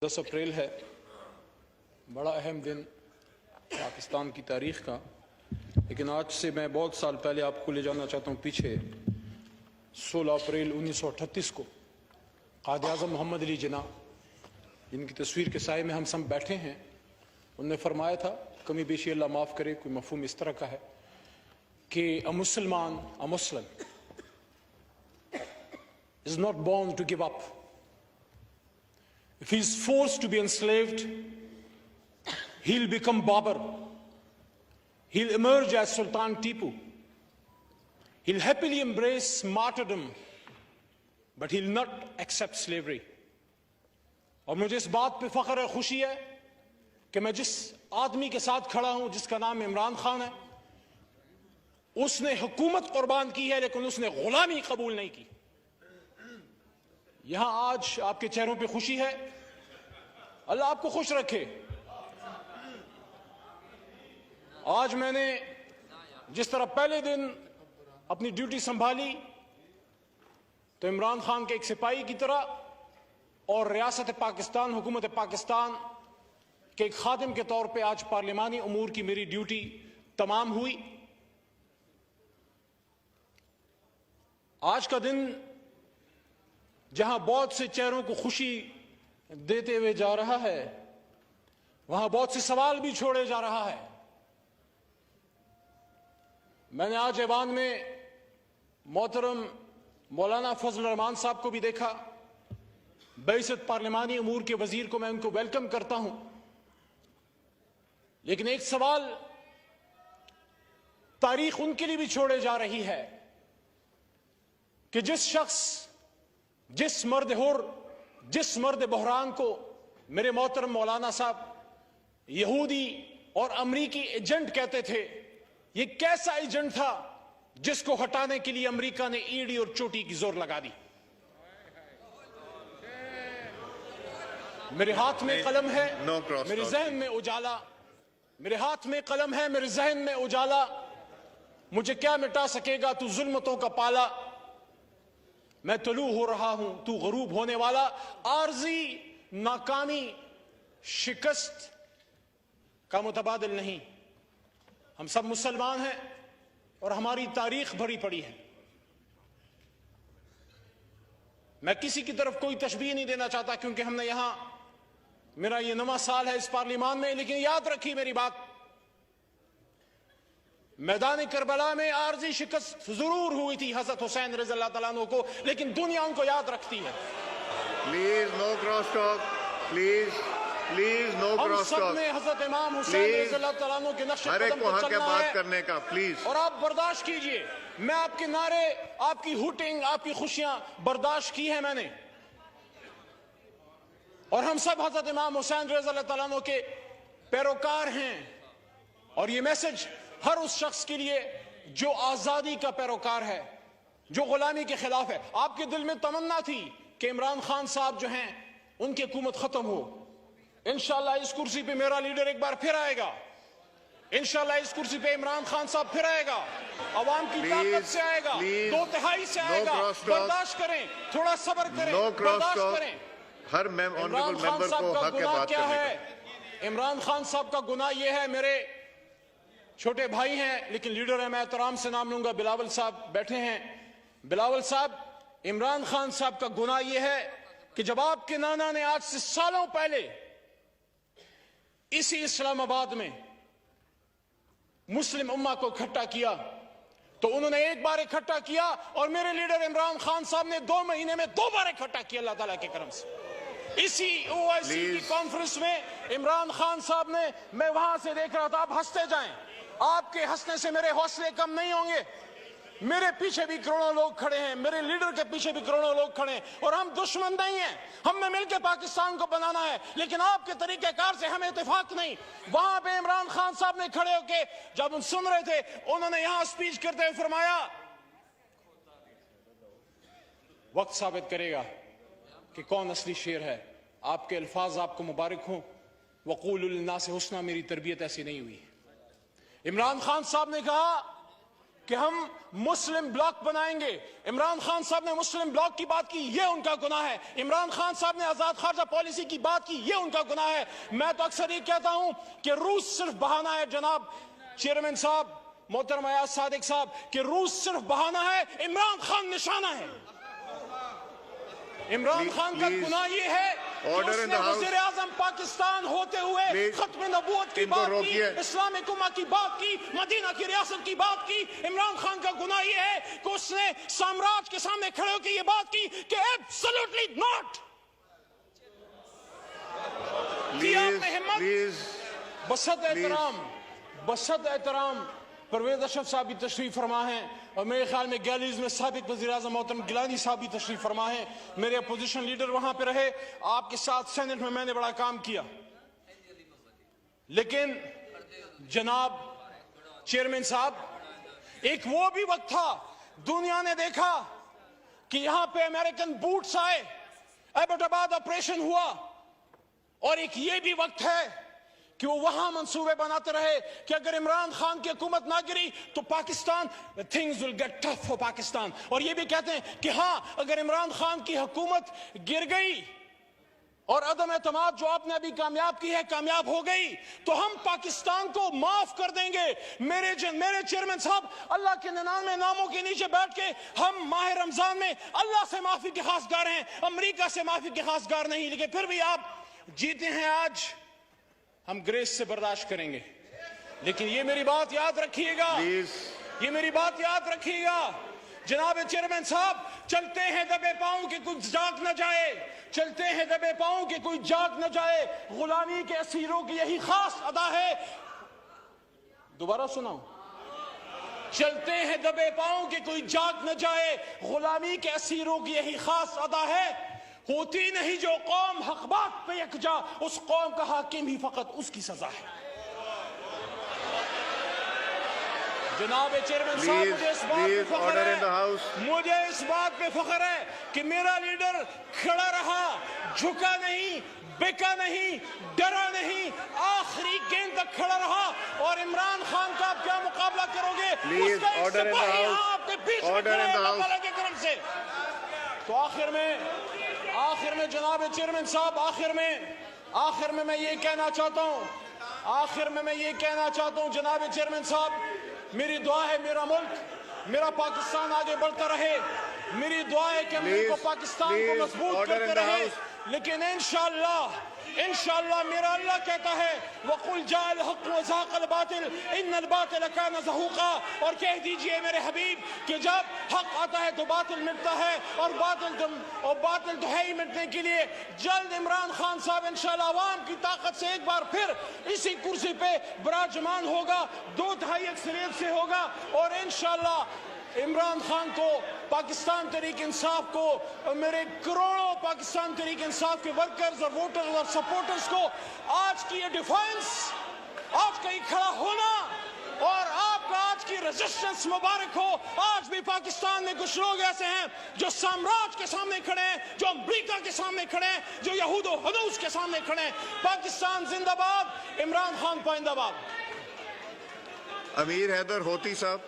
10 अप्रैल है, बड़ा अहम दिन पाकिस्तान की तारीख़ का। लेकिन आज से मैं बहुत साल पहले आपको ले जाना चाहता हूँ पीछे। 16 अप्रैल 1938 को क़ायद-ए-आज़म मोहम्मद अली जिन्ना, जिनकी तस्वीर के साए में हम सब बैठे हैं, उन्होंने फरमाया था, कमी बेशी अल्लाह माफ़ करे, कोई मफ़हूम इस तरह का है कि अ मुस्लिम is not born to give up. If he is forced to be enslaved, he'll become Babur. He'll emerge as Sultan Tipu. He'll happily embrace martyrdom, but he'll not accept slavery. और मुझे इस बात पे फख्र है, खुशी है कि मैं जिस आदमी के साथ खड़ा हूं, जिसका नाम इमरान खान है, उसने हुकूमत कुर्बान की है, लेकिन उसने गुलामी कबूल नहीं की। यहां आज आपके चेहरों पे खुशी है, अल्लाह आपको खुश रखे। आज मैंने जिस तरह पहले दिन अपनी ड्यूटी संभाली, तो इमरान खान के एक सिपाही की तरह और रियासत पाकिस्तान, हुकूमत पाकिस्तान के एक खादिम के तौर पे आज पार्लिमानी उमूर की मेरी ड्यूटी तमाम हुई। आज का दिन जहां बहुत से चेहरों को खुशी देते हुए जा रहा है, वहां बहुत से सवाल भी छोड़े जा रहा है। मैंने आज ऐवान में मोहतरम मौलाना फजल रहमान साहब को भी देखा, बैसत पार्लिमानी उमूर के वजीर को मैं उनको वेलकम करता हूं। लेकिन एक सवाल तारीख उनके लिए भी छोड़े जा रही है कि जिस मर्द बहरान को मेरे मोहतरम मौलाना साहब यहूदी और अमरीकी एजेंट कहते थे, ये कैसा एजेंट था जिसको हटाने के लिए अमरीका ने ईडी और चोटी की जोर लगा दी। मेरे हाथ में कलम है, मेरे जहन में उजाला, मेरे हाथ में कलम है, मेरे जहन में उजाला, मुझे क्या मिटा सकेगा तू जुल्मतों का पाला। मैं तलू हो रहा हूं, तू गरूब होने वाला। आर्जी नाकामी शिकस्त का मुतबादिल नहीं। हम सब मुसलमान हैं और हमारी तारीख भरी पड़ी है। मैं किसी की तरफ कोई तशबीह नहीं देना चाहता, क्योंकि हमने यहां, मेरा ये 9वां साल है इस पार्लिमान में। लेकिन याद रखिए मेरी बात, मैदान करबला में आर्जी शिकस्त जरूर हुई थी हजरत हुसैन रज़ी अल्लाह तआला अन्हु को, लेकिन दुनिया उनको याद रखती है। Please no cross talk, please no cross talk. हमने हजरत इमाम हुसैन रज़ी अल्लाह तआला अन्हु के नक्शे कदम पर चलना बात है करने का, प्लीज। और आप बर्दाश्त कीजिए। मैं आपके नारे, आपकी हुटिंग, आपकी खुशियां बर्दाश्त की है मैंने। और हम सब हजरत इमाम हुसैन रज़ी अल्लाह तआला अन्हु के पैरोकार हैं। और ये मैसेज हर उस शख्स के लिए जो आजादी का पैरोकार है, जो गुलामी के खिलाफ है। आपके दिल में तमन्ना थी कि इमरान खान साहब जो हैं उनकी हुकूमत खत्म हो। इंशाअल्लाह इस कुर्सी पे मेरा लीडर एक बार फिर आएगा। इंशाअल्लाह इस कुर्सी पे इमरान खान साहब फिर आएगा, अवाम की ताकत से आएगा, 2/3 से आएगा। बर्दाश्त करें, थोड़ा सब्र करें, बर्दाश्त करें। हर इमरान खान साहब का गुनाह क्या है? इमरान खान साहब का गुनाह यह है, मेरे छोटे भाई हैं लेकिन लीडर है, मैं एहतराम से नाम लूंगा, बिलावल साहब बैठे हैं। बिलावल साहब, इमरान खान साहब का गुनाह यह है कि जब आपके नाना ने आज से सालों पहले इसी इस्लामाबाद में मुस्लिम उम्मा को इकट्ठा किया, तो उन्होंने एक बार इकट्ठा किया और मेरे लीडर इमरान खान साहब ने 2 महीने में 2 बार इकट्ठा किया अल्लाह ताला के करम से। इसी ओआईसी की कॉन्फ्रेंस में इमरान खान साहब ने, मैं वहां से देख रहा था, आप हंसते जाएं, आपके हंसने से मेरे हौसले कम नहीं होंगे। मेरे पीछे भी करोड़ों लोग खड़े हैं, मेरे लीडर के पीछे भी करोड़ों लोग खड़े हैं, और हम दुश्मन नहीं हैं। हमने मिलकर पाकिस्तान को बनाना है, लेकिन आपके तरीकेकार से हमें इत्तेफाक नहीं। वहां पे इमरान खान साहब ने खड़े होके जब उन सुन रहे थे, उन्होंने यहां स्पीच करते हुए फरमाया, वक्त साबित करेगा कि कौन असली शेर है। आपके अल्फाज आपको मुबारक हो। वक़ूलु लिन्नास हुस्ना, मेरी तरबियत ऐसी नहीं हुई। इमरान खान साहब ने कहा कि हम मुस्लिम ब्लॉक बनाएंगे। इमरान खान साहब ने मुस्लिम ब्लॉक की बात की, ये उनका गुनाह है। इमरान खान साहब ने आजाद खारजा पॉलिसी की बात की, ये उनका गुनाह है। मैं तो अक्सर ये कहता हूं कि रूस सिर्फ बहाना है। जनाब चेयरमैन साहब, मोहतरम अयाज सादिक साहब, कि रूस सिर्फ बहाना है, इमरान खान निशाना है। इमरान खान का गुनाह ये है कि उसने वज़ीर आज़म पाकिस्तान होते हुए खत्म नबूवत की बात की, इस्लामिक उम्मा की बात की, मदीना की रियासत की बात की। इमरान खान का गुनाह ये है कि उसने साम्राज्य के सामने खड़े होकर ये बात की कि एब्सोल्युटली नॉट। बसत एहतराम परवेज अशरफ साहब भी तशरीफ फरमा है, और मेरे ख्याल में गैलरीज में साबिक वज़ीर आज़म मोहतरम गिलानी साहब भी तशरीफ फरमा है। मेरे अपोजिशन लीडर वहां पे रहे, आपके साथ सेनेट में मैंने बड़ा काम किया। लेकिन जनाब चेयरमैन साहब, एक वो भी वक्त था, दुनिया ने देखा कि यहां पे अमेरिकन बूट्स आए, एबटाबाद ऑपरेशन हुआ, और एक ये भी वक्त है कि वो वहां मंसूबे बनाते रहे कि अगर इमरान खान की हुकूमत ना गिरी तो Pakistan, things will get tough for Pakistan. और ये भी कहते हैं कि हाँ, अगर इमरान खान की हुकूमत गिर गई और अदम एतमाद जो आपने अभी कामयाब की है कामयाब हो गई, तो हम पाकिस्तान को माफ कर देंगे। मेरे चेयरमैन साहब, अल्लाह के 99 नामों के नीचे बैठ के हम माह रमजान में अल्लाह से माफी के खासगार हैं, अमेरिका से माफी के खासगार नहीं। लेकिन फिर भी आप जीते हैं आज, हम ग्रेस से बर्दाश्त करेंगे। लेकिन ये मेरी बात याद रखिएगा, ये मेरी बात याद रखिएगा जनाब चेयरमैन साहब, चलते हैं दबे पांव के कुछ जाग न जाए, चलते हैं दबे पांव के कोई जाग न जाए, गुलामी के असीरों की यही खास अदा है। दोबारा सुनाओ, चलते हैं दबे पांव के कोई जाग न जाए, गुलामी के असीरों की यही खास अदा है। होती नहीं जो कौम हक बात पे यकजा, उस कौम का हाकिम ही फकत उसकी सजा है। जनाब चेयरमैन साहब, मुझे इस बात पे फख्र है कि मेरा लीडर खड़ा रहा, झुका नहीं, बिका नहीं, डरा नहीं, आखिरी गेंद तक खड़ा रहा। और इमरान खान का आप क्या मुकाबला करोगे? उसका एक सिपाही आपके बीच में खड़ा है अल्लाह ताला के करम से। तो आखिर में जनाब चेयरमैन साहब, आखिर में मैं ये कहना चाहता हूं, जनाब चेयरमैन साहब, मेरी दुआ है मेरा मुल्क, मेरा पाकिस्तान आगे बढ़ता रहे। मेरी दुआ है कि हम पाकिस्तान को मजबूत करते रहे। लेकिन इंशाअल्लाह मेरा अल्लाह कहता है वकुल जाल हक व ज़ाक़ल बातिल इन्नल बातिल कान ज़हूक़ा, और कह दीजिए मेरे हबीब कि जब हक आता है तो बातिल मिटता है, और बातिल तो है ही मिटने के लिए। जल्द इमरान खान साहब इंशाअल्लाह अवाम की ताकत से एक बार फिर इसी कुर्सी पे विराजमान होगा, 2/3 अक्सरियत से होगा, और इंशाअल्लाह इमरान खान को, पाकिस्तान तहरीक इंसाफ को, मेरे करोड़ों पाकिस्तान तहरीक इंसाफ के वर्कर्स और वोटर्स और सपोर्टर्स को आज की ये डिफेंस, आज का ये खड़ा होना और आपका आज की रेजिस्टेंस मुबारक हो। आज भी पाकिस्तान में कुछ लोग ऐसे हैं जो साम्राज्य के सामने खड़े हैं, जो अमेरिका के सामने खड़े हैं, जो यहूद और हनूस के सामने खड़े हैं। पाकिस्तान जिंदाबाद, इमरान खान पाइंदाबाद। अमीर हैदर होती साहब।